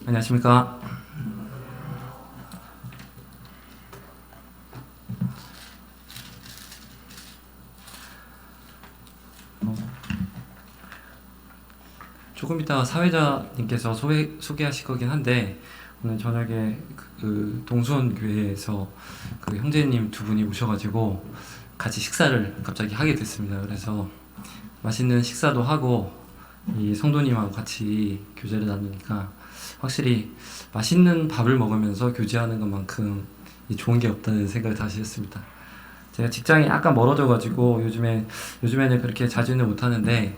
안녕하십니까. 조금 이따 사회자님께서 소개하실 거긴 한데, 오늘 저녁에 그 동수원교회에서 그 형제님 두 분이 오셔가지고 같이 식사를 갑자기 하게 됐습니다. 그래서 맛있는 식사도 하고 이 성도님하고 같이 교제를 나누니까 확실히 맛있는 밥을 먹으면서 교제하는 것만큼 이 좋은 게 없다는 생각을 다시 했습니다. 제가 직장이 약간 멀어져가지고 요즘에는 그렇게 자주는 못하는데,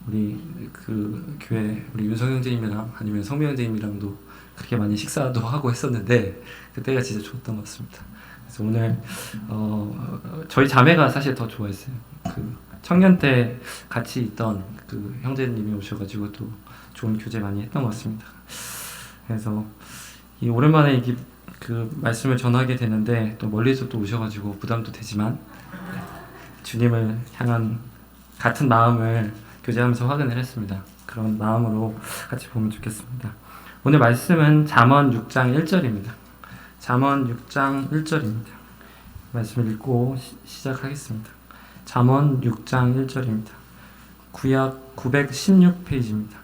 우리 그 교회 우리 윤성 형제님이랑 아니면 성명 형제님이랑도 그렇게 많이 식사도 하고 했었는데 그때가 진짜 좋았던 것 같습니다. 그래서 오늘 저희 자매가 사실 더 좋아했어요. 그 청년 때 같이 있던 그 형제님이 오셔가지고 또 좋은 교제 많이 했던 것 같습니다. 그래서 이 오랜만에 이게 그 말씀을 전하게 되는데, 또 멀리서 또 오셔가지고 부담도 되지만 주님을 향한 같은 마음을 교제하면서 확인을 했습니다. 그런 마음으로 같이 보면 좋겠습니다. 오늘 말씀은 잠언 6장 1절입니다. 잠언 6장 1절입니다. 말씀을 읽고 시작하겠습니다. 잠언 6장 1절입니다. 구약 916페이지입니다.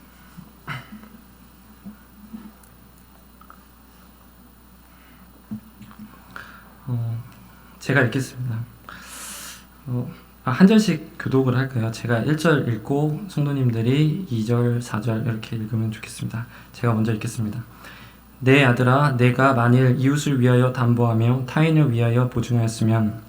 제가 읽겠습니다. 한 절씩 교독을 할까요? 제가 1절 읽고 성도님들이 2절, 4절 이렇게 읽으면 좋겠습니다. 제가 먼저 읽겠습니다. 내 아들아, 내가 만일 이웃을 위하여 담보하며 타인을 위하여 보증하였으면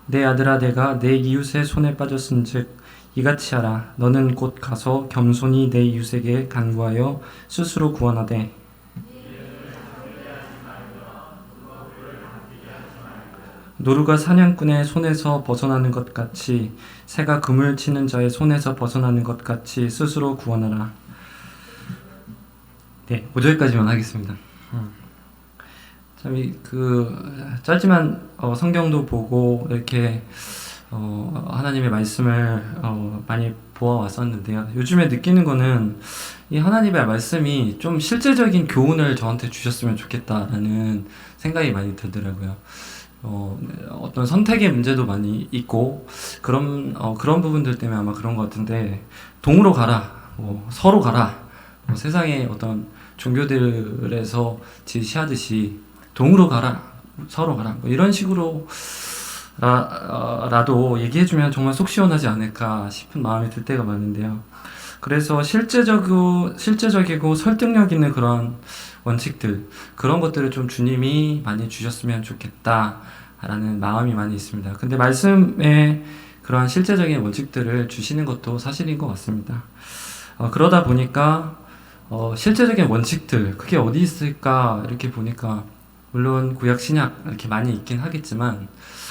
내 아들아, 내가 내 이웃의 손에 빠졌은즉 이같이 하라. 너는 곧 가서 겸손히 내 이웃에게 간구하여 스스로 구원하되 노루가 사냥꾼의 손에서 벗어나는 것 같이 새가 그물 치는 자의 손에서 벗어나는 것 같이 스스로 구원하라. 네, 5절까지만 하겠습니다. 참, 짧지만 성경도 보고 이렇게 하나님의 말씀을 많이 보아왔었는데요. 요즘에 느끼는 거는 이 하나님의 말씀이 좀 실제적인 교훈을 저한테 주셨으면 좋겠다라는 생각이 많이 들더라고요. 어떤 선택의 문제도 많이 있고 그런 부분들 때문에 아마 그런 것 같은데, 동으로 가라, 서로 가라, 세상의 어떤 종교들에서 지시하듯이 동으로 가라, 서로 가라, 이런 식으로 라도 얘기해주면 정말 속 시원하지 않을까 싶은 마음이 들 때가 많은데요. 그래서 실제적이고 설득력 있는 그런 원칙들, 그런 것들을 좀 주님이 많이 주셨으면 좋겠다라는 마음이 많이 있습니다. 근데 말씀에 그러한 실제적인 원칙들을 주시는 것도 사실인 것 같습니다. 그러다 보니까 실제적인 원칙들, 그게 어디 있을까 이렇게 보니까 물론 구약 신약 이렇게 많이 있긴 하겠지만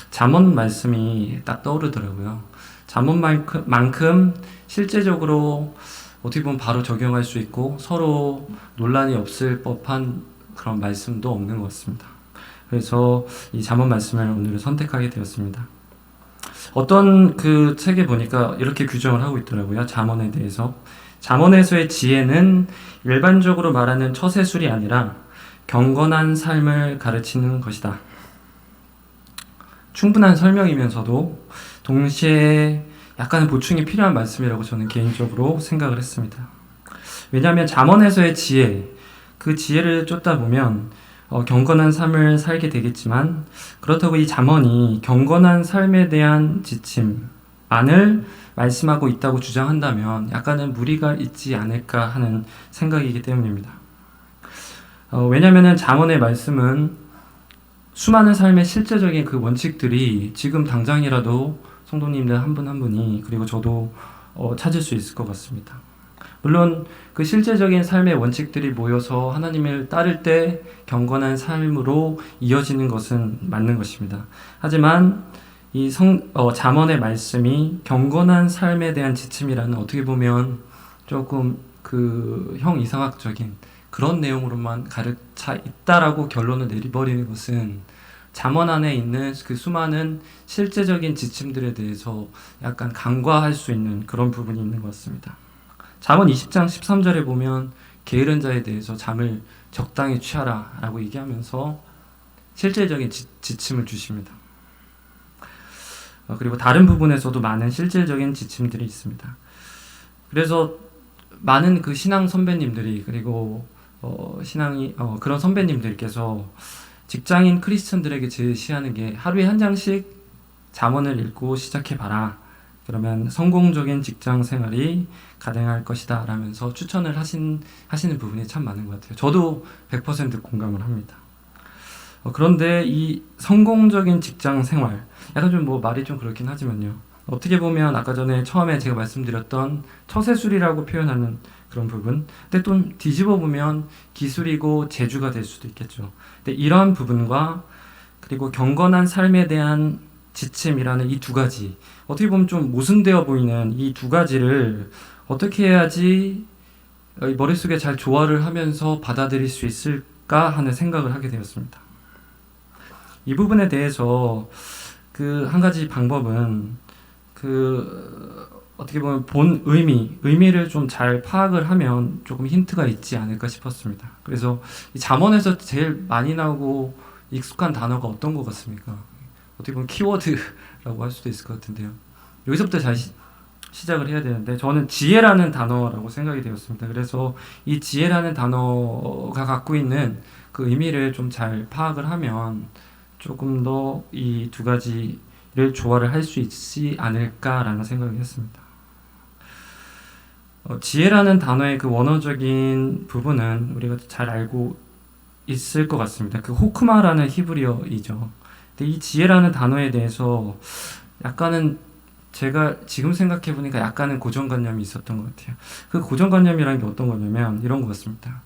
잠언 말씀이 딱 떠오르더라고요. 잠언만큼 실제적으로 어떻게 보면 바로 적용할 수 있고 서로 논란이 없을 법한 그런 말씀도 없는 것 같습니다. 그래서 이 잠언 말씀을 오늘 선택하게 되었습니다. 어떤 그 책에 보니까 이렇게 규정을 하고 있더라고요. 잠언에 대해서. 잠언에서의 지혜는 일반적으로 말하는 처세술이 아니라 경건한 삶을 가르치는 것이다. 충분한 설명이면서도 동시에 약간의 보충이 필요한 말씀이라고 저는 개인적으로 생각을 했습니다. 왜냐하면 잠언에서의 지혜, 그 지혜를 쫓다 보면 경건한 삶을 살게 되겠지만, 그렇다고 이 잠언이 경건한 삶에 대한 지침만을 말씀하고 있다고 주장한다면 약간은 무리가 있지 않을까 하는 생각이기 때문입니다. 왜냐하면 잠언의 말씀은 수많은 삶의 실제적인 그 원칙들이 지금 당장이라도 성도님들 한 분 한 분이, 그리고 저도 찾을 수 있을 것 같습니다. 물론 그 실제적인 삶의 원칙들이 모여서 하나님을 따를 때 경건한 삶으로 이어지는 것은 맞는 것입니다. 하지만 이 잠언의 말씀이 경건한 삶에 대한 지침이라는, 어떻게 보면 조금 그 형이상학적인 그런 내용으로만 가르쳐 있다라고 결론을 내려버리는 것은 잠언 안에 있는 그 수많은 실제적인 지침들에 대해서 약간 간과할 수 있는 그런 부분이 있는 것 같습니다. 잠언 20장 13절에 보면 게으른 자에 대해서 잠을 적당히 취하라 라고 얘기하면서 실제적인 지침을 주십니다. 그리고 다른 부분에서도 많은 실질적인 지침들이 있습니다. 그래서 많은 그 신앙 선배님들이 그리고 그런 선배님들께서 직장인 크리스천들에게 제시하는 게 하루에 한 장씩 잠언을 읽고 시작해봐라. 그러면 성공적인 직장 생활이 가능할 것이다 라면서 추천을 하시는 부분이 참 많은 것 같아요. 저도 100% 공감을 합니다. 그런데 이 성공적인 직장 생활, 약간 좀 말이 좀 그렇긴 하지만요. 어떻게 보면 아까 전에 처음에 제가 말씀드렸던 처세술이라고 표현하는 그런 부분, 근데 또 뒤집어 보면 기술이고 재주가 될 수도 있겠죠. 근데 이러한 부분과 그리고 경건한 삶에 대한 지침이라는 이 두 가지, 어떻게 보면 좀 모순되어 보이는 이 두 가지를 어떻게 해야지 머릿속에 잘 조화를 하면서 받아들일 수 있을까 하는 생각을 하게 되었습니다. 이 부분에 대해서 그 한 가지 방법은 어떻게 보면 본 의미를 좀 잘 파악을 하면 조금 힌트가 있지 않을까 싶었습니다. 그래서 이 잠언에서 제일 많이 나오고 익숙한 단어가 어떤 것 같습니까? 어떻게 보면 키워드라고 할 수도 있을 것 같은데요. 여기서부터 잘 시작을 해야 되는데 저는 지혜라는 단어라고 생각이 되었습니다. 그래서 이 지혜라는 단어가 갖고 있는 그 의미를 좀 잘 파악을 하면 조금 더 이 두 가지를 조화를 할 수 있지 않을까라는 생각을 했습니다. 지혜라는 단어의 그 원어적인 부분은 우리가 잘 알고 있을 것 같습니다. 그 호크마라는 히브리어이죠. 근데 이 지혜라는 단어에 대해서 약간은 제가 지금 생각해 보니까 약간은 고정관념이 있었던 것 같아요. 그 고정관념이라는 게 어떤 거냐면 이런 것 같습니다.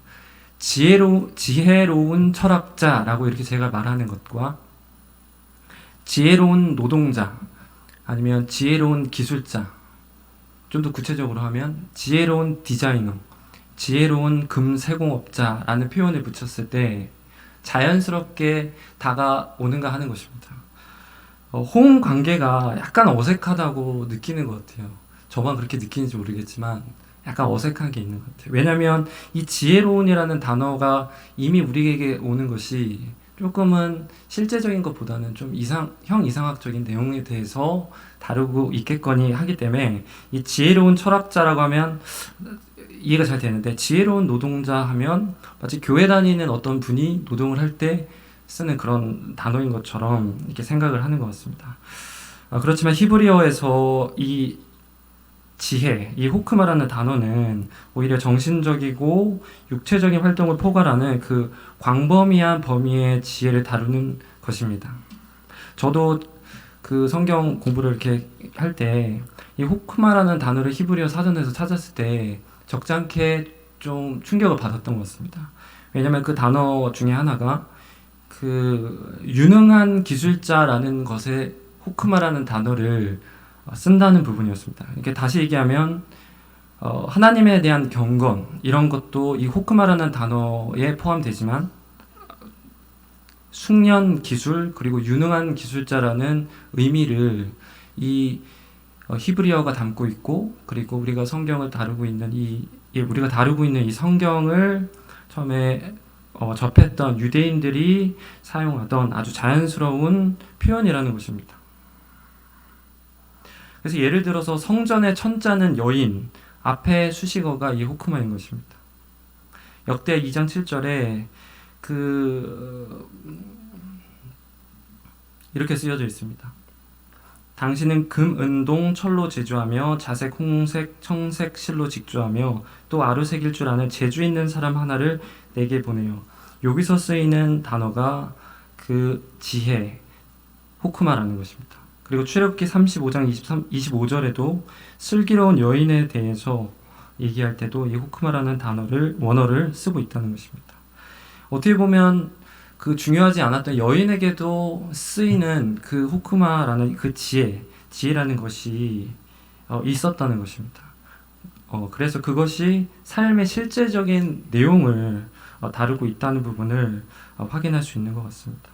지혜로운 철학자라고 이렇게 제가 말하는 것과 지혜로운 노동자 아니면 지혜로운 기술자, 좀 더 구체적으로 하면 지혜로운 디자이너, 지혜로운 금세공업자라는 표현을 붙였을 때 자연스럽게 다가오는가 하는 것입니다. 호응 관계가 약간 어색하다고 느끼는 것 같아요. 저만 그렇게 느끼는지 모르겠지만 약간 어색한 게 있는 것 같아요. 왜냐하면 이 지혜로운이라는 단어가 이미 우리에게 오는 것이 조금은 실제적인 것보다는 좀 이상학적인 내용에 대해서 다루고 있겠거니 하기 때문에 이 지혜로운 철학자라고 하면 이해가 잘 되는데 지혜로운 노동자 하면 마치 교회 다니는 어떤 분이 노동을 할 때 쓰는 그런 단어인 것처럼 이렇게 생각을 하는 것 같습니다. 그렇지만 히브리어에서 이 지혜, 이 호크마라는 단어는 오히려 정신적이고 육체적인 활동을 포괄하는 그 광범위한 범위의 지혜를 다루는 것입니다. 저도 그 성경 공부를 이렇게 할 때 이 호크마라는 단어를 히브리어 사전에서 찾았을 때 적잖게 좀 충격을 받았던 것 같습니다. 왜냐하면 그 단어 중에 하나가 그 유능한 기술자라는 것에 호크마라는 단어를 쓴다는 부분이었습니다. 이렇게 다시 얘기하면 하나님에 대한 경건 이런 것도 이 호크마라는 단어에 포함되지만 숙련 기술 그리고 유능한 기술자라는 의미를 이 히브리어가 담고 있고 그리고 우리가 성경을 다루고 있는 우리가 다루고 있는 이 성경을 처음에 접했던 유대인들이 사용하던 아주 자연스러운 표현이라는 것입니다. 그래서 예를 들어서 성전의 천자는 여인 앞에 수식어가 이 호크마인 것입니다. 역대 2장 7절에 이렇게 쓰여져 있습니다. 당신은 금, 은동, 철로 제조하며 자색, 홍색, 청색 실로 직조하며 또 아루색일 줄 아는 재주 있는 사람 하나를 내게 보내요. 여기서 쓰이는 단어가 그 지혜, 호크마라는 것입니다. 그리고 출애굽기 35장 25절에도 슬기로운 여인에 대해서 얘기할 때도 이 호크마라는 원어를 쓰고 있다는 것입니다. 어떻게 보면 그 중요하지 않았던 여인에게도 쓰이는 그 호크마라는 그 지혜라는 것이 있었다는 것입니다. 그래서 그것이 삶의 실제적인 내용을 다루고 있다는 부분을 확인할 수 있는 것 같습니다.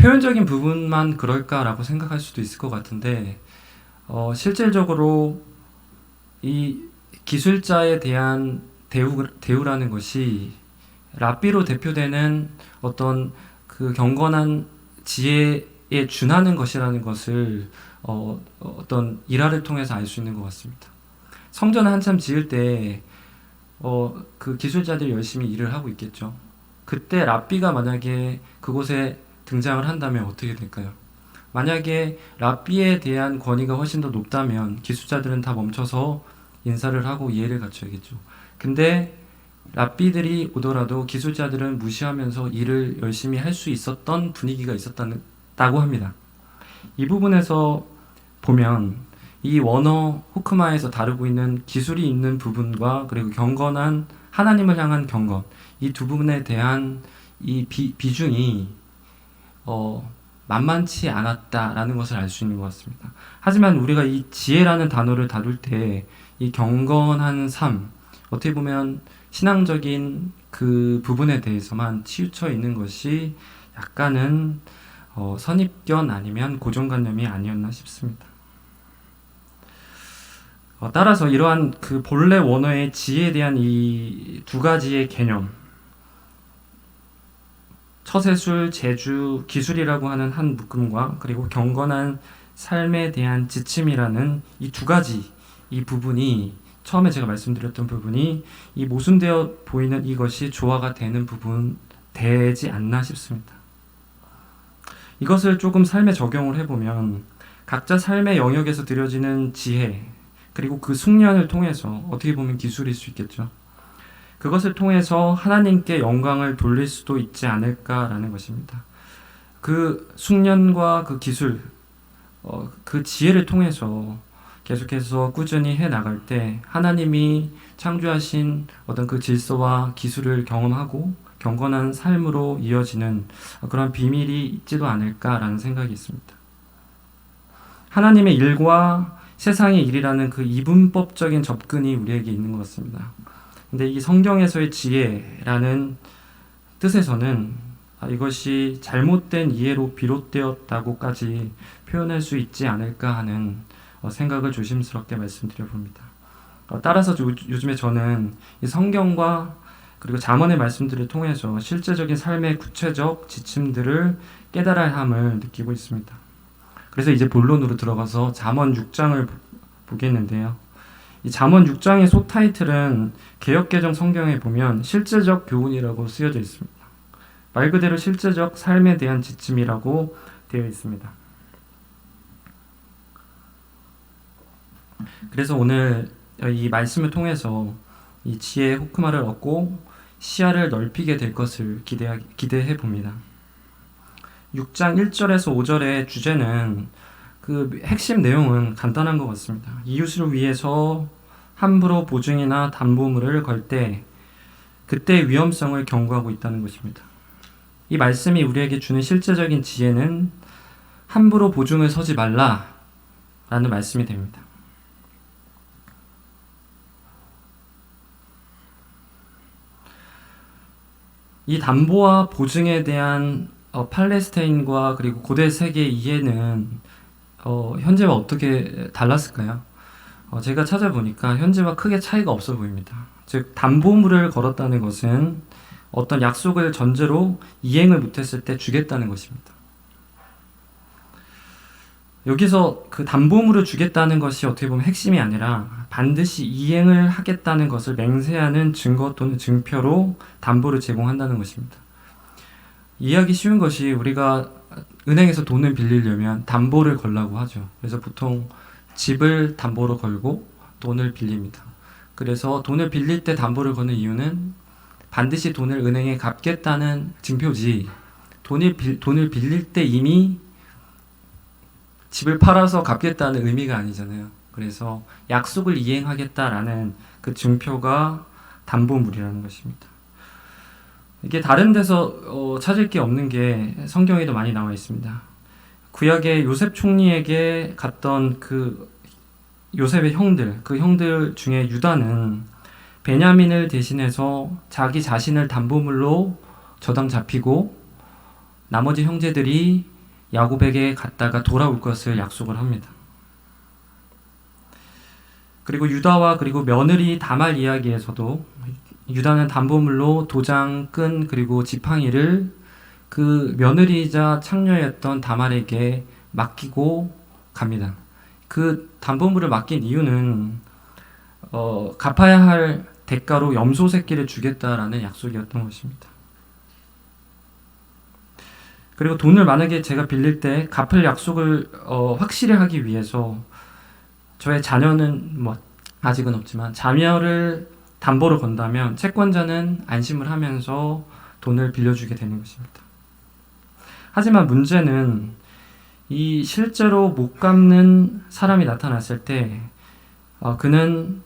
표현적인 부분만 그럴까라고 생각할 수도 있을 것 같은데 실질적으로 이 기술자에 대한 대우라는 것이 랍비로 대표되는 어떤 그 경건한 지혜에 준하는 것이라는 것을 어떤 일화를 통해서 알 수 있는 것 같습니다. 성전을 한참 지을 때 그 기술자들이 열심히 일을 하고 있겠죠. 그때 랍비가 만약에 그곳에 등장을 한다면 어떻게 될까요? 만약에 랍비에 대한 권위가 훨씬 더 높다면 기술자들은 다 멈춰서 인사를 하고 이해를 갖춰야겠죠. 근데 랍비들이 오더라도 기술자들은 무시하면서 일을 열심히 할 수 있었던 분위기가 있었다고 합니다. 이 부분에서 보면 이 워너 후크마에서 다루고 있는 기술이 있는 부분과 그리고 경건한 하나님을 향한 경건, 이 두 부분에 대한 이 비중이 만만치 않았다라는 것을 알 수 있는 것 같습니다. 하지만 우리가 이 지혜라는 단어를 다룰 때 이 경건한 삶, 어떻게 보면 신앙적인 그 부분에 대해서만 치우쳐 있는 것이 약간은 선입견 아니면 고정관념이 아니었나 싶습니다. 따라서 이러한 그 본래 원어의 지혜에 대한 이 두 가지의 개념, 처세술, 재주, 기술이라고 하는 한 묶음과 그리고 경건한 삶에 대한 지침이라는 이 두 가지 이 부분이 처음에 제가 말씀드렸던 부분이 이 모순되어 보이는 이것이 조화가 되는 부분 되지 않나 싶습니다. 이것을 조금 삶에 적용을 해보면 각자 삶의 영역에서 드려지는 지혜 그리고 그 숙련을 통해서 어떻게 보면 기술일 수 있겠죠. 그것을 통해서 하나님께 영광을 돌릴 수도 있지 않을까라는 것입니다. 그 숙련과 그 기술, 그 지혜를 통해서 계속해서 꾸준히 해나갈 때 하나님이 창조하신 어떤 그 질서와 기술을 경험하고 경건한 삶으로 이어지는 그런 비밀이 있지도 않을까라는 생각이 있습니다. 하나님의 일과 세상의 일이라는 그 이분법적인 접근이 우리에게 있는 것 같습니다. 근데 이 성경에서의 지혜라는 뜻에서는 이것이 잘못된 이해로 비롯되었다고까지 표현할 수 있지 않을까 하는 생각을 조심스럽게 말씀드려 봅니다. 따라서 요즘에 저는 이 성경과 그리고 잠언의 말씀들을 통해서 실제적인 삶의 구체적 지침들을 깨달아야 함을 느끼고 있습니다. 그래서 이제 본론으로 들어가서 잠언 6장을 보겠는데요. 이 잠언 6장의 소타이틀은 개역개정 성경에 보면 실제적 교훈이라고 쓰여져 있습니다. 말 그대로 실제적 삶에 대한 지침이라고 되어 있습니다. 그래서 오늘 이 말씀을 통해서 이 지혜의 호크마를 얻고 시야를 넓히게 될 것을 기대해 봅니다. 6장 1절에서 5절의 주제는 그 핵심 내용은 간단한 것 같습니다. 이웃을 위해서 함부로 보증이나 담보물을 걸 때 그때의 위험성을 경고하고 있다는 것입니다. 이 말씀이 우리에게 주는 실제적인 지혜는 함부로 보증을 서지 말라라는 말씀이 됩니다. 이 담보와 보증에 대한 팔레스타인과 그리고 고대 세계의 이해는 현재와 어떻게 달랐을까요? 제가 찾아보니까 현재와 크게 차이가 없어 보입니다. 즉 담보물을 걸었다는 것은 어떤 약속을 전제로 이행을 못했을 때 주겠다는 것입니다. 여기서 그 담보물을 주겠다는 것이 어떻게 보면 핵심이 아니라 반드시 이행을 하겠다는 것을 맹세하는 증거 또는 증표로 담보를 제공한다는 것입니다. 이해하기 쉬운 것이 우리가 은행에서 돈을 빌리려면 담보를 걸라고 하죠. 그래서 보통 집을 담보로 걸고 돈을 빌립니다. 그래서 돈을 빌릴 때 담보를 거는 이유는 반드시 돈을 은행에 갚겠다는 증표지, 돈을 빌릴 때 이미 집을 팔아서 갚겠다는 의미가 아니잖아요. 그래서 약속을 이행하겠다라는 그 증표가 담보물이라는 것입니다. 이게 다른 데서 찾을 게 없는 게 성경에도 많이 나와 있습니다. 구약의 요셉 총리에게 갔던 그 요셉의 형들, 그 형들 중에 유다는 베냐민을 대신해서 자기 자신을 담보물로 저당 잡히고 나머지 형제들이 야곱에게 갔다가 돌아올 것을 약속을 합니다. 그리고 유다와 그리고 며느리 다말 이야기에서도 유다는 담보물로 도장, 끈 그리고 지팡이를 그 며느리이자 창녀였던 다말에게 맡기고 갑니다. 그 담보물을 맡긴 이유는 갚아야 할 대가로 염소 새끼를 주겠다라는 약속이었던 것입니다. 그리고 돈을 만약에 제가 빌릴 때 갚을 약속을 확실히 하기 위해서 저의 자녀는 아직은 없지만 자녀를 담보로 건다면 채권자는 안심을 하면서 돈을 빌려주게 되는 것입니다. 하지만 문제는 이 실제로 못 갚는 사람이 나타났을 때 그는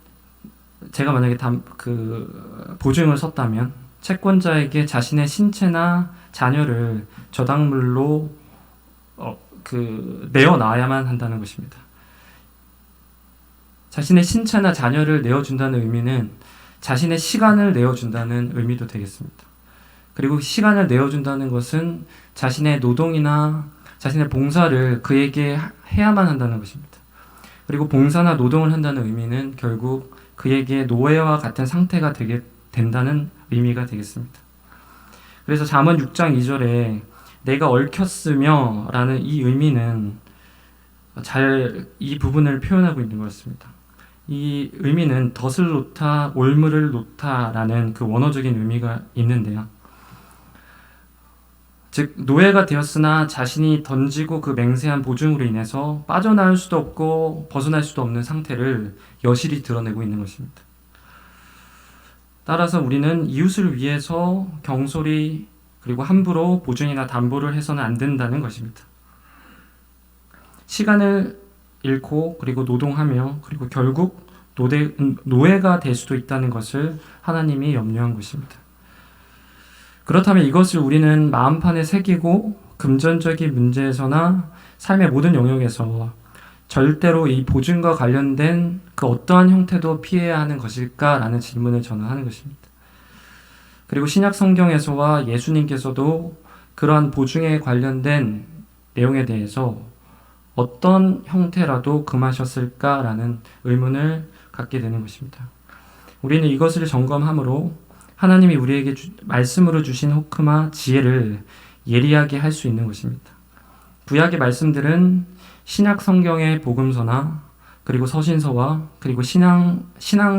제가 만약에 보증을 섰다면 채권자에게 자신의 신체나 자녀를 저당물로 내어놔야만 한다는 것입니다. 자신의 신체나 자녀를 내어준다는 의미는 자신의 시간을 내어준다는 의미도 되겠습니다. 그리고 시간을 내어준다는 것은 자신의 노동이나 자신의 봉사를 그에게 해야만 한다는 것입니다. 그리고 봉사나 노동을 한다는 의미는 결국 그에게 노예와 같은 상태가 된다는 의미가 되겠습니다. 그래서 잠언 6장 2절에 내가 얽혔으며 라는 이 의미는 이 부분을 표현하고 있는 것 같습니다. 이 의미는 덫을 놓다, 올무를 놓다라는 그 원어적인 의미가 있는데요. 즉 노예가 되었으나 자신이 던지고 그 맹세한 보증으로 인해서 빠져나올 수도 없고 벗어날 수도 없는 상태를 여실히 드러내고 있는 것입니다. 따라서 우리는 이웃을 위해서 경솔히 그리고 함부로 보증이나 담보를 해서는 안 된다는 것입니다. 시간을 잃고 그리고 노동하며 그리고 결국 노예가 될 수도 있다는 것을 하나님이 염려한 것입니다. 그렇다면 이것을 우리는 마음판에 새기고 금전적인 문제에서나 삶의 모든 영역에서 절대로 이 보증과 관련된 그 어떠한 형태도 피해야 하는 것일까라는 질문을 저는 하는 것입니다. 그리고 신약 성경에서와 예수님께서도 그러한 보증에 관련된 내용에 대해서 어떤 형태라도 금하셨을까라는 의문을 갖게 되는 것입니다. 우리는 이것을 점검함으로 하나님이 우리에게 말씀으로 주신 호크마 지혜를 예리하게 할 수 있는 것입니다. 구약의 말씀들은 신약 성경의 복음서나 그리고 서신서와 그리고 신앙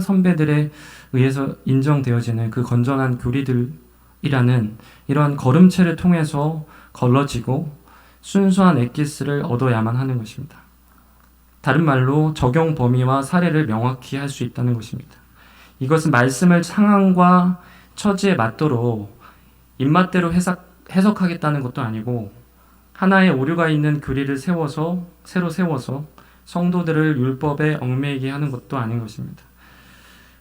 선배들에 의해서 인정되어지는 그 건전한 교리들이라는 이러한 걸음체를 통해서 걸러지고 순수한 엑기스를 얻어야만 하는 것입니다. 다른 말로 적용 범위와 사례를 명확히 할 수 있다는 것입니다. 이것은 말씀을 상황과 처지에 맞도록 입맛대로 해석하겠다는 것도 아니고 하나의 오류가 있는 교리를 새로 세워서 성도들을 율법에 얽매이게 하는 것도 아닌 것입니다.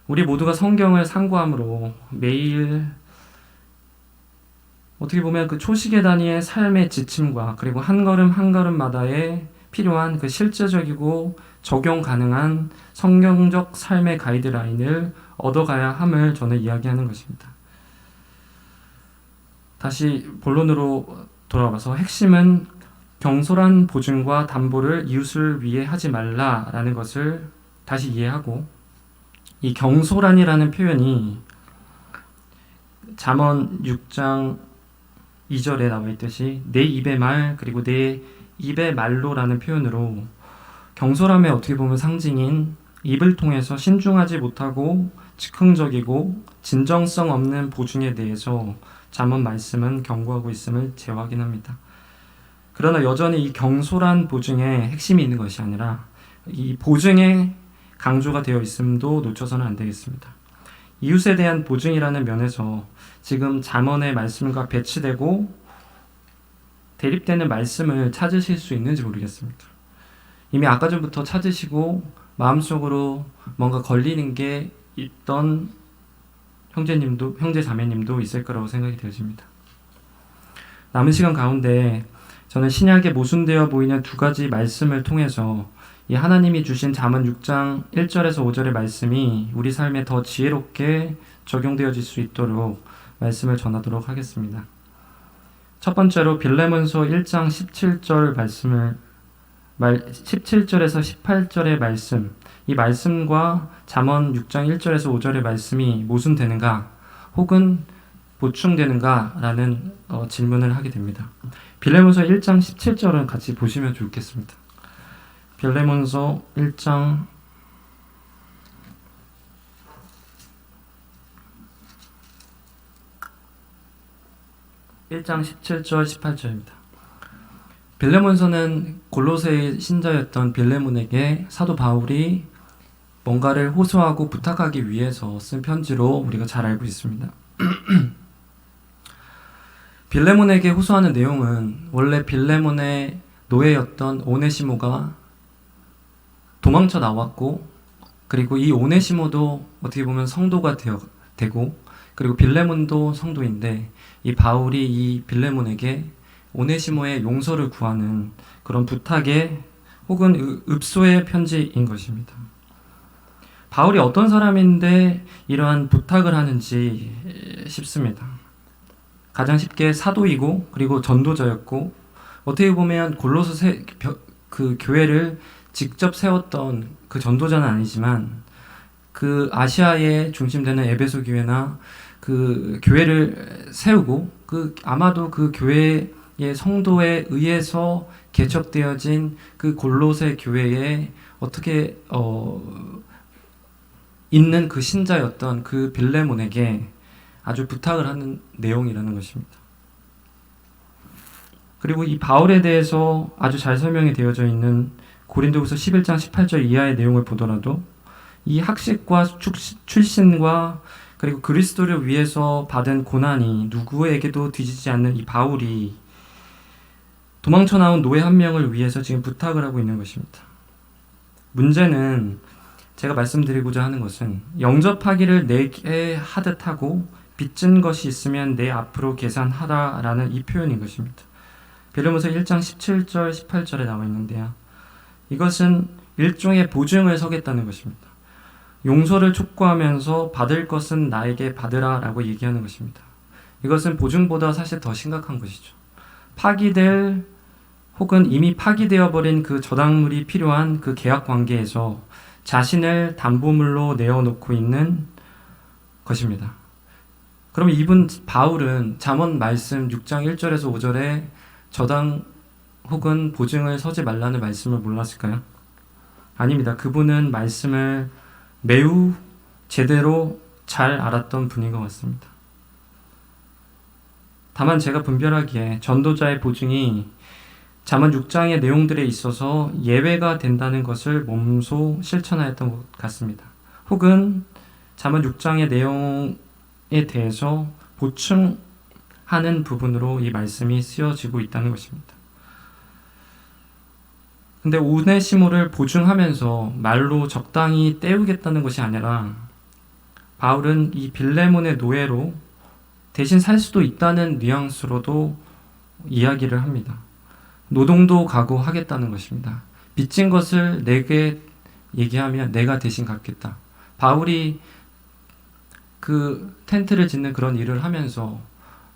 우리 모두가 성경을 상고함으로 매일 어떻게 보면 그 초시계 단위의 삶의 지침과 그리고 한 걸음 한 걸음마다의 필요한 그 실제적이고 적용 가능한 성경적 삶의 가이드라인을 얻어가야 함을 저는 이야기하는 것입니다. 다시 본론으로 돌아와서 핵심은 경솔한 보증과 담보를 이웃을 위해 하지 말라라는 것을 다시 이해하고 이 경솔한이라는 표현이 잠언 6장 2절에 나와 있듯이 내 입의 말 그리고 내 입의 말로라는 표현으로 경솔함의 어떻게 보면 상징인 입을 통해서 신중하지 못하고 즉흥적이고 진정성 없는 보증에 대해서 잠언 말씀은 경고하고 있음을 재확인합니다. 그러나 여전히 이 경솔한 보증에 핵심이 있는 것이 아니라 이 보증에 강조가 되어 있음도 놓쳐서는 안 되겠습니다. 이웃에 대한 보증이라는 면에서 지금 잠언의 말씀과 배치되고 대립되는 말씀을 찾으실 수 있는지 모르겠습니다. 이미 아까 전부터 찾으시고 마음속으로 뭔가 걸리는 게 있던 형제 자매님도 있을 거라고 생각이 되어집니다. 남은 시간 가운데 저는 신약에 모순되어 보이는 두 가지 말씀을 통해서 이 하나님이 주신 잠언 6장 1절에서 5절의 말씀이 우리 삶에 더 지혜롭게 적용되어질 수 있도록 말씀을 전하도록 하겠습니다. 첫 번째로 빌레몬서 1장 17절 말씀을 17절에서 18절의 말씀, 이 말씀과 잠언 6장 1절에서 5절의 말씀이 모순되는가 혹은 보충되는가 라는 질문을 하게 됩니다. 빌레몬서 1장 17절은 같이 보시면 좋겠습니다. 빌레몬서 1장 17절 18절입니다. 빌레몬서는 골로새의 신자였던 빌레몬에게 사도 바울이 뭔가를 호소하고 부탁하기 위해서 쓴 편지로 우리가 잘 알고 있습니다. 빌레몬에게 호소하는 내용은 원래 빌레몬의 노예였던 오네시모가 도망쳐 나왔고, 그리고 이 오네시모도 어떻게 보면 성도가 되고, 그리고 빌레몬도 성도인데 이 바울이 이 빌레몬에게 오네시모의 용서를 구하는 그런 부탁의 혹은 읍소의 편지인 것입니다. 바울이 어떤 사람인데 이러한 부탁을 하는지 싶습니다. 가장 쉽게 사도이고 그리고 전도자였고, 어떻게 보면 골로새 그 교회를 직접 세웠던 그 전도자는 아니지만 그 아시아에 중심되는 에베소 교회나 그 교회를 세우고 아마도 그 교회의 성도에 의해서 개척되어진 그 골로새 교회에 어떻게 있는 그 신자였던 그 빌레몬에게 아주 부탁을 하는 내용이라는 것입니다. 그리고 이 바울에 대해서 아주 잘 설명이 되어져 있는 고린도후서 11장 18절 이하의 내용을 보더라도 이 학식과 출신과 그리고 그리스도를 위해서 받은 고난이 누구에게도 뒤지지 않는 이 바울이 도망쳐 나온 노예 한 명을 위해서 지금 부탁을 하고 있는 것입니다. 문제는 제가 말씀드리고자 하는 것은 영접하기를 내게 하듯 하고 빚진 것이 있으면 내 앞으로 계산하라라는 이 표현인 것입니다. 빌레몬서 1장 17절 18절에 나와 있는데요. 이것은 일종의 보증을 서겠다는 것입니다. 용서를 촉구하면서 받을 것은 나에게 받으라 라고 얘기하는 것입니다. 이것은 보증보다 사실 더 심각한 것이죠. 파기될 혹은 이미 파기되어 버린 그 저당물이 필요한 그 계약 관계에서 자신을 담보물로 내어놓고 있는 것입니다. 그럼 바울은 잠언 말씀 6장 1절에서 5절에 저당 혹은 보증을 서지 말라는 말씀을 몰랐을까요? 아닙니다. 그분은 말씀을 매우 제대로 잘 알았던 분인 것 같습니다. 다만 제가 분별하기에 전도자의 보증이 잠언 6장의 내용들에 있어서 예외가 된다는 것을 몸소 실천하였던 것 같습니다. 혹은 잠언 6장의 내용에 대해서 보충하는 부분으로 이 말씀이 쓰여지고 있다는 것입니다. 근데 오네시모를 보증하면서 말로 적당히 때우겠다는 것이 아니라 바울은 이 빌레몬의 노예로 대신 살 수도 있다는 뉘앙스로도 이야기를 합니다. 노동도 각오하겠다는 것입니다. 빚진 것을 내게 얘기하면 내가 대신 갚겠다. 바울이 그 텐트를 짓는 그런 일을 하면서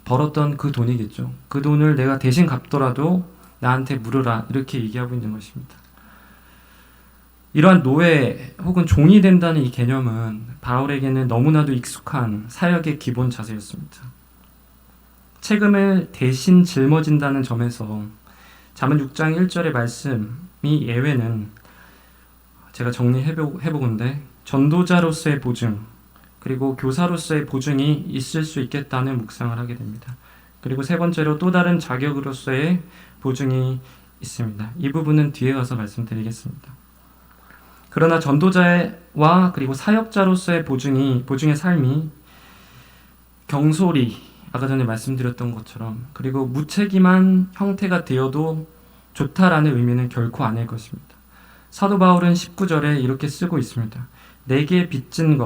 벌었던 그 돈이겠죠. 그 돈을 내가 대신 갚더라도 나한테 물으라 이렇게 얘기하고 있는 것입니다. 이러한 노예 혹은 종이 된다는 이 개념은 바울에게는 너무나도 익숙한 사역의 기본 자세였습니다. 책임을 대신 짊어진다는 점에서 잠언 6장 1절의 말씀이 예외는 제가 정리해보건대 전도자로서의 보증 그리고 교사로서의 보증이 있을 수 있겠다는 묵상을 하게 됩니다. 그리고 세 번째로 또 다른 자격으로서의 보증이 있습니다. 이 부분은 뒤에 가서 말씀드리겠습니다. 그러나 전도자와 그리고 사역자로서의 보증의 삶이 경솔히 아까 전에 말씀드렸던 것처럼 그리고 무책임한 형태가 되어도 좋다라는 의미는 결코 아닐 것입니다. 사도 바울은 19절에 이렇게 쓰고 있습니다. 내게 빚진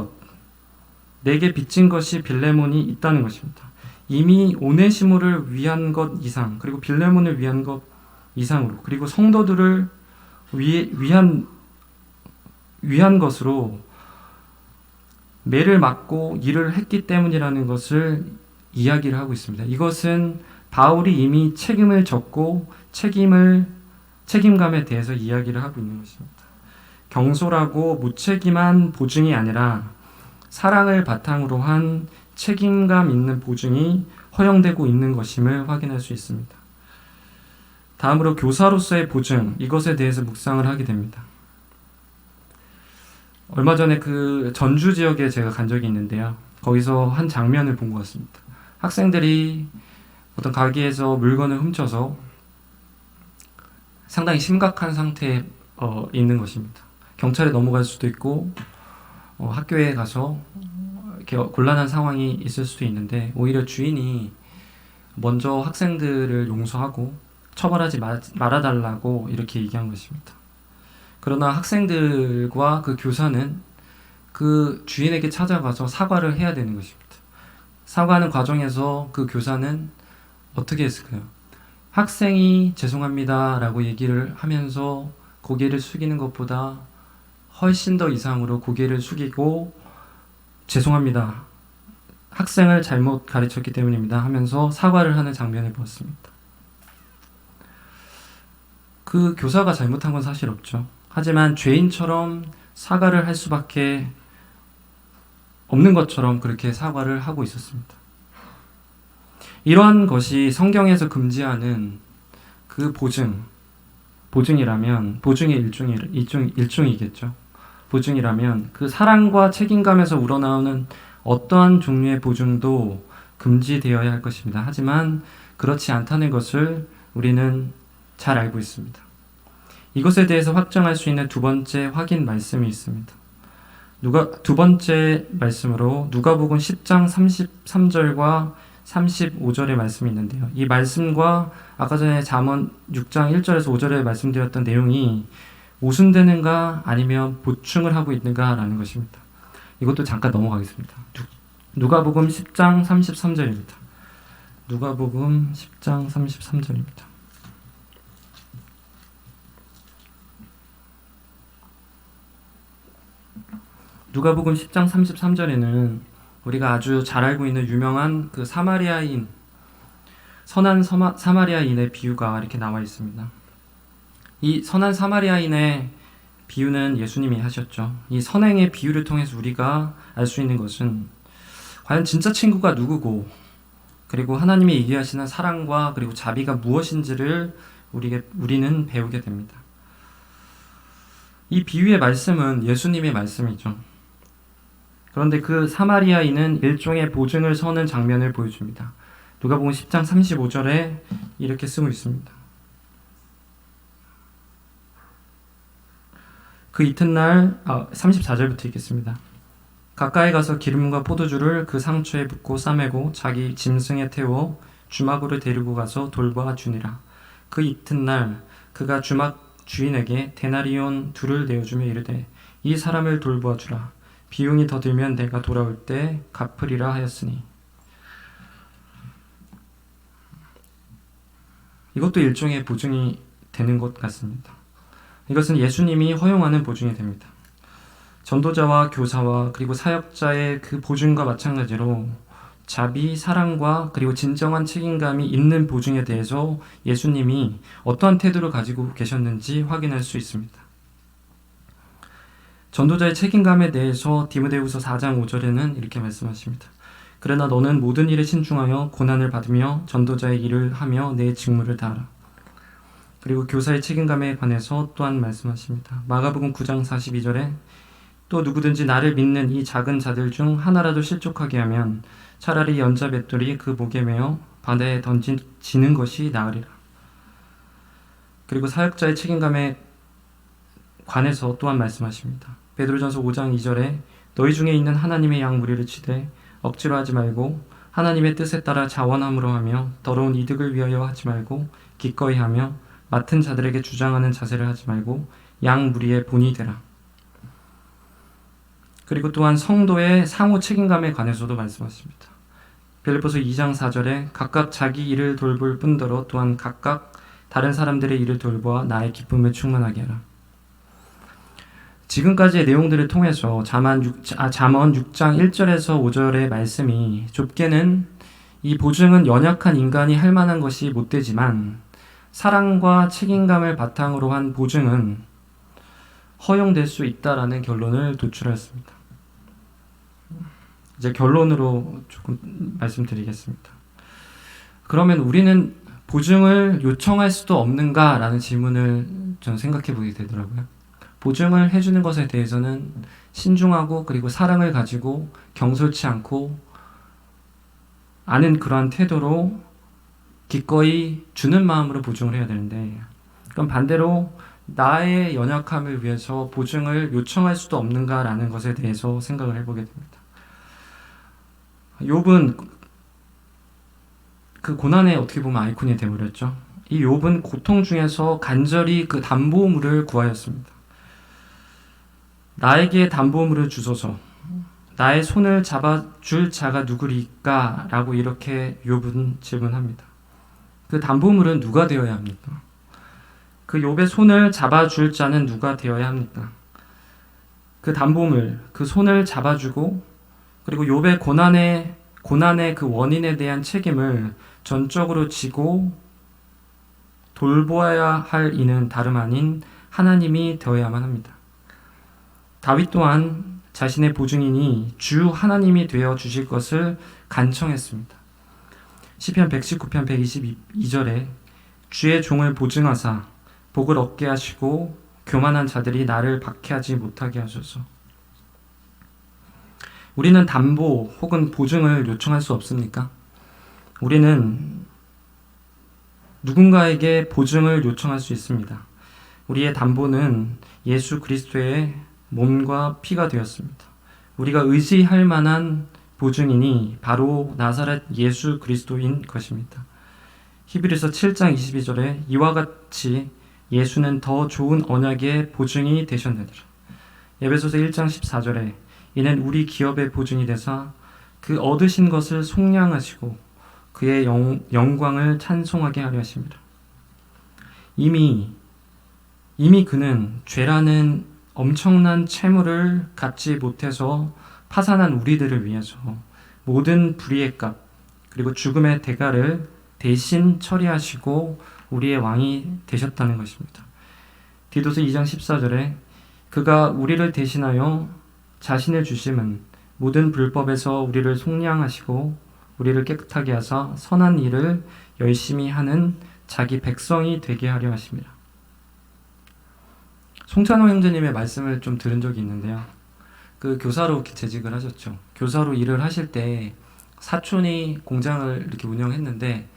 것이 빌레몬이 있다는 것입니다. 이미 오네시모를 위한 것 이상 그리고 빌레몬을 위한 것 이상으로 그리고 성도들을 위한 것으로 매를 맞고 일을 했기 때문이라는 것을 이야기를 하고 있습니다. 이것은 바울이 이미 책임을 졌고 책임감에 대해서 이야기를 하고 있는 것입니다. 경솔하고 무책임한 보증이 아니라 사랑을 바탕으로 한 책임감 있는 보증이 허용되고 있는 것임을 확인할 수 있습니다. 다음으로 교사로서의 보증, 이것에 대해서 묵상을 하게 됩니다. 얼마 전에 그 전주 지역에 제가 간 적이 있는데요. 거기서 한 장면을 본 것 같습니다. 학생들이 어떤 가게에서 물건을 훔쳐서 상당히 심각한 상태에 있는 것입니다. 경찰에 넘어갈 수도 있고 학교에 가서 이렇게 곤란한 상황이 있을 수도 있는데 오히려 주인이 먼저 학생들을 용서하고 처벌하지 말아달라고 이렇게 얘기한 것입니다. 그러나 학생들과 그 교사는 그 주인에게 찾아가서 사과를 해야 되는 것입니다. 사과하는 과정에서 그 교사는 어떻게 했을까요? 학생이 죄송합니다 라고 얘기를 하면서 고개를 숙이는 것보다 훨씬 더 이상으로 고개를 숙이고 죄송합니다. 학생을 잘못 가르쳤기 때문입니다 하면서 사과를 하는 장면을 보았습니다. 그 교사가 잘못한 건 사실 없죠. 하지만 죄인처럼 사과를 할 수밖에 없는 것처럼 그렇게 사과를 하고 있었습니다. 이러한 것이 성경에서 금지하는 그 보증이라면 보증의 일종이겠죠. 보증이라면 그 사랑과 책임감에서 우러나오는 어떠한 종류의 보증도 금지되어야 할 것입니다. 하지만 그렇지 않다는 것을 우리는 잘 알고 있습니다. 이것에 대해서 확정할 수 있는 두 번째 확인 말씀이 있습니다. 두 번째 말씀으로 누가복음 10장 33절과 35절의 말씀이 있는데요. 이 말씀과 아까 전에 잠언 6장 1절에서 5절에 말씀드렸던 내용이 모순되는가 아니면 보충을 하고 있는가라는 것입니다. 이것도 잠깐 넘어가겠습니다. 누가복음 10장 33절입니다. 누가복음 10장 33절입니다. 누가복음 10장 33절에는 우리가 아주 잘 알고 있는 유명한 그 사마리아인, 선한 사마리아인의 비유가 이렇게 나와 있습니다. 이 선한 사마리아인의 비유는 예수님이 하셨죠. 이 선행의 비유를 통해서 우리가 알 수 있는 것은 과연 진짜 친구가 누구고 그리고 하나님이 얘기하시는 사랑과 그리고 자비가 무엇인지를 우리는 배우게 됩니다. 이 비유의 말씀은 예수님의 말씀이죠. 그런데 그 사마리아인은 일종의 보증을 서는 장면을 보여줍니다. 누가복음 10장 35절에 이렇게 쓰고 있습니다. 그 이튿날 34절부터 읽겠습니다. 가까이 가서 기름과 포도주를 그 상처에 붓고 싸매고 자기 짐승에 태워 주막으로 데리고 가서 돌봐 주니라. 그 이튿날 그가 주막 주인에게 데나리온 둘을 내어주며 이르되 이 사람을 돌보아 주라. 비용이 더 들면 내가 돌아올 때 갚으리라 하였으니. 이것도 일종의 보증이 되는 것 같습니다. 이것은 예수님이 허용하는 보증이 됩니다. 전도자와 교사와 그리고 사역자의 그 보증과 마찬가지로 자비, 사랑과 그리고 진정한 책임감이 있는 보증에 대해서 예수님이 어떠한 태도를 가지고 계셨는지 확인할 수 있습니다. 전도자의 책임감에 대해서 디모데후서 4장 5절에는 이렇게 말씀하십니다. 그러나 너는 모든 일에 신중하여 고난을 받으며 전도자의 일을 하며 내 직무를 다하라. 그리고 교사의 책임감에 관해서 또한 말씀하십니다. 마가복음 9장 42절에 또 누구든지 나를 믿는 이 작은 자들 중 하나라도 실족하게 하면 차라리 연자 맷돌이 그 목에 매어 바다에 던지는 것이 나으리라. 그리고 사역자의 책임감에 관해서 또한 말씀하십니다. 베드로전서 5장 2절에 너희 중에 있는 하나님의 양 무리를 치되 억지로 하지 말고 하나님의 뜻에 따라 자원함으로 하며 더러운 이득을 위하여 하지 말고 기꺼이 하며 맡은 자들에게 주장하는 자세를 하지 말고 양 무리의 본이 되라. 그리고 또한 성도의 상호 책임감에 관해서도 말씀하십니다. 빌립보서 2장 4절에 각각 자기 일을 돌볼 뿐더러 또한 각각 다른 사람들의 일을 돌보아 나의 기쁨을 충만하게 하라. 지금까지의 내용들을 통해서 잠언 6장 1절에서 5절의 말씀이 좁게는 이 보증은 연약한 인간이 할 만한 것이 못 되지만 사랑과 책임감을 바탕으로 한 보증은 허용될 수 있다라는 결론을 도출하였습니다. 이제 결론으로 조금 말씀드리겠습니다. 그러면 우리는 보증을 요청할 수도 없는가라는 질문을 저는 생각해 보게 되더라고요. 보증을 해주는 것에 대해서는 신중하고 그리고 사랑을 가지고 경솔치 않고 아는 그러한 태도로 기꺼이 주는 마음으로 보증을 해야 되는데, 그럼 반대로 나의 연약함을 위해서 보증을 요청할 수도 없는가라는 것에 대해서 생각을 해보게 됩니다. 욥은 그 고난의 어떻게 보면 아이콘이 되어버렸죠. 이 욥은 고통 중에서 간절히 그 담보물을 구하였습니다. 나에게 담보물을 주소서, 나의 손을 잡아줄 자가 누구리까? 라고 이렇게 욥은 질문합니다. 그 담보물은 누가 되어야 합니까? 그 욥의 손을 잡아줄 자는 누가 되어야 합니까? 그 담보물, 그 손을 잡아주고 그리고 욥의 고난의 그 원인에 대한 책임을 전적으로 지고 돌보아야 할 이는 다름 아닌 하나님이 되어야만 합니다. 다윗 또한 자신의 보증인이 주 하나님이 되어 주실 것을 간청했습니다. 시편 119편 122절에 주의 종을 보증하사 복을 얻게 하시고 교만한 자들이 나를 박해하지 못하게 하소서. 우리는 담보 혹은 보증을 요청할 수 없습니까? 우리는 누군가에게 보증을 요청할 수 있습니다. 우리의 담보는 예수 그리스도의 몸과 피가 되었습니다. 우리가 의지할 만한 보증인이 바로 나사렛 예수 그리스도인 것입니다. 히브리서 7장 22절에 이와 같이 예수는 더 좋은 언약의 보증이 되셨느니라. 에베소서 1장 14절에 이는 우리 기업의 보증이 되사 그 얻으신 것을 속량하시고 그의 영광을 찬송하게 하려 하십니다. 이미 그는 죄라는 엄청난 채무를 갚지 못해서 파산한 우리들을 위해서 모든 불의의 값 그리고 죽음의 대가를 대신 처리하시고 우리의 왕이 되셨다는 것입니다. 디도서 2장 14절에 그가 우리를 대신하여 자신을 주심은 모든 불법에서 우리를 속량하시고 우리를 깨끗하게 하사 선한 일을 열심히 하는 자기 백성이 되게 하려 하십니다. 송찬호 형제님의 말씀을 좀 들은 적이 있는데요. 그 교사로 재직을 하셨죠. 교사로 일을 하실 때 사촌이 공장을 이렇게 운영했는데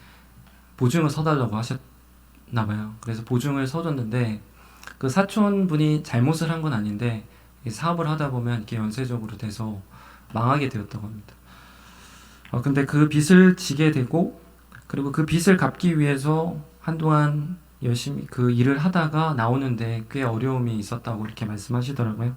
보증을 서달라고 하셨나봐요. 그래서 보증을 서줬는데 그 사촌분이 잘못을 한 건 아닌데 사업을 하다 보면 이렇게 연쇄적으로 돼서 망하게 되었다고 합니다. 근데 그 빚을 지게 되고 그리고 그 빚을 갚기 위해서 한동안 열심히 그 일을 하다가 나오는데 꽤 어려움이 있었다고 이렇게 말씀하시더라고요.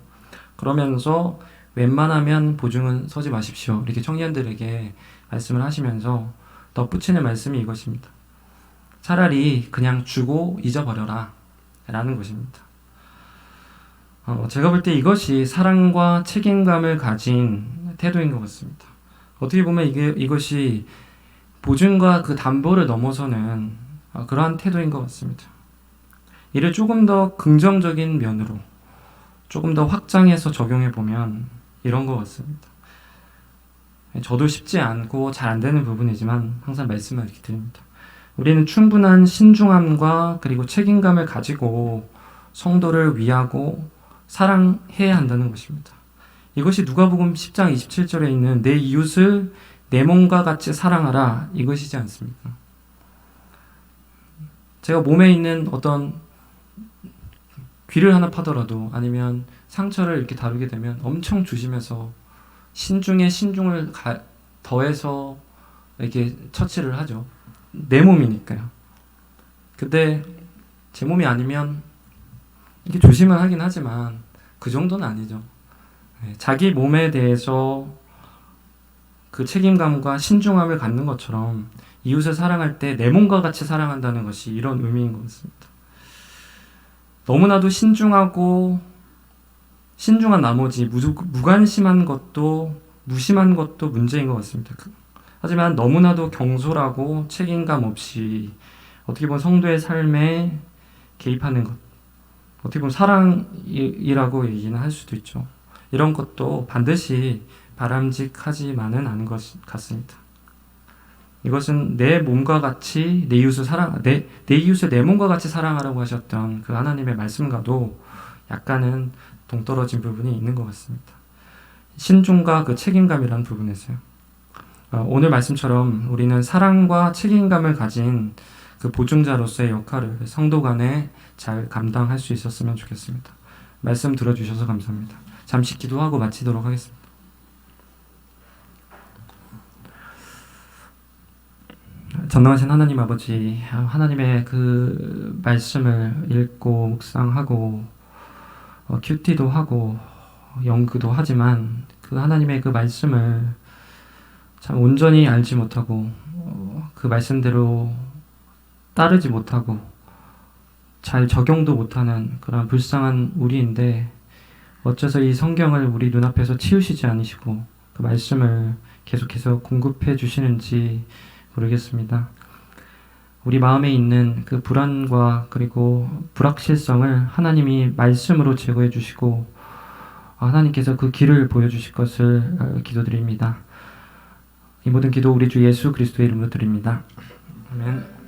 그러면서 웬만하면 보증은 서지 마십시오. 이렇게 청년들에게 말씀을 하시면서 덧붙이는 말씀이 이것입니다. 차라리 그냥 주고 잊어버려라 라는 것입니다. 제가 볼 때 이것이 사랑과 책임감을 가진 태도인 것 같습니다. 어떻게 보면 이것이 보증과 그 담보를 넘어서는 그러한 태도인 것 같습니다. 이를 조금 더 긍정적인 면으로 조금 더 확장해서 적용해 보면 이런 것 같습니다. 저도 쉽지 않고 잘 안 되는 부분이지만 항상 말씀을 이렇게 드립니다. 우리는 충분한 신중함과 그리고 책임감을 가지고 성도를 위하고 사랑해야 한다는 것입니다. 이것이 누가복음 10장 27절에 있는 내 이웃을 내 몸과 같이 사랑하라 이것이지 않습니까? 제가 몸에 있는 어떤 귀를 하나 파더라도 아니면 상처를 이렇게 다루게 되면 엄청 조심해서 신중에 신중을 더해서 이렇게 처치를 하죠. 내 몸이니까요. 근데 제 몸이 아니면 이렇게 조심은 하긴 하지만 그 정도는 아니죠. 자기 몸에 대해서 그 책임감과 신중함을 갖는 것처럼 이웃을 사랑할 때 내 몸과 같이 사랑한다는 것이 이런 의미인 것 같습니다. 너무나도 신중한 나머지 무관심한 것도 무심한 것도 문제인 것 같습니다. 하지만 너무나도 경솔하고 책임감 없이 어떻게 보면 성도의 삶에 개입하는 것, 어떻게 보면 사랑이라고 얘기는 할 수도 있죠. 이런 것도 반드시 바람직하지만은 않은 것 같습니다. 이것은 내 몸과 같이 내 이웃을 내 이웃을 내 몸과 같이 사랑하라고 하셨던 그 하나님의 말씀과도 약간은 동떨어진 부분이 있는 것 같습니다. 신중과 그 책임감이라는 부분에서요. 오늘 말씀처럼 우리는 사랑과 책임감을 가진 그 보증자로서의 역할을 성도 간에 잘 감당할 수 있었으면 좋겠습니다. 말씀 들어주셔서 감사합니다. 잠시 기도하고 마치도록 하겠습니다. 전능하신 하나님 아버지, 하나님의 그 말씀을 읽고 묵상하고 큐티도 하고 연구도 하지만 그 하나님의 그 말씀을 참 온전히 알지 못하고 그 말씀대로 따르지 못하고 잘 적용도 못하는 그런 불쌍한 우리인데 어째서 이 성경을 우리 눈앞에서 치우시지 않으시고 그 말씀을 계속해서 공급해 주시는지 모르겠습니다. 우리 마음에 있는 그 불안과 그리고 불확실성을 하나님이 말씀으로 제거해 주시고 하나님께서 그 길을 보여주실 것을 기도드립니다. 이 모든 기도 우리 주 예수 그리스도의 이름으로 드립니다. 아멘.